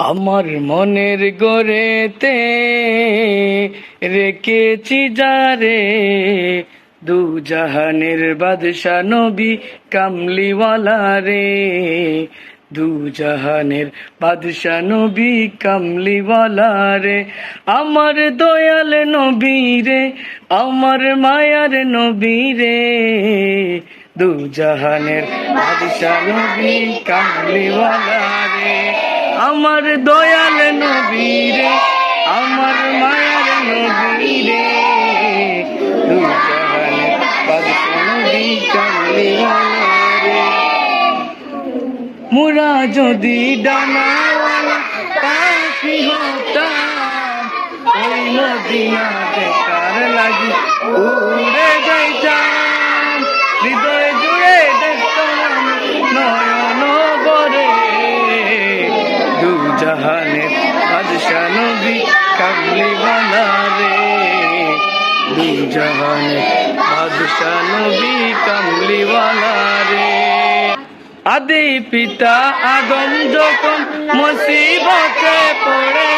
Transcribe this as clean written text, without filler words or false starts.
আমার মনের গড়েতে রেখেছি যারে, দু জাহানের বাদশা নবী কামলিওয়ালা রে, দু জাহানের বাদশা নবী কামলিওয়ালা রে। আমার দয়াল নবী রে, আমার মায়ার নবী রে, দু জাহানের বাদশা নবী কামলিওয়ালা রে। আমার দয়াল নবী রে, আমার মায়ার নবী রে, দু জাহানের বাদশা নবী কামলিওয়ালা রে। মোরা যদি ডানাওয়ালা পাখি হতাম, ওই মদিনা দেখার লাগি উড়ে যাইতাম। হৃদয় জুড়ে দেখতাম নয়ন ভরে, দু জাহানের বাদশা নবী কামলিওয়ালা রে, দু জাহানের বাদশা নবী কামলিওয়ালা রে। আদি পিতা আদম যখন মুসিবতে পড়ে,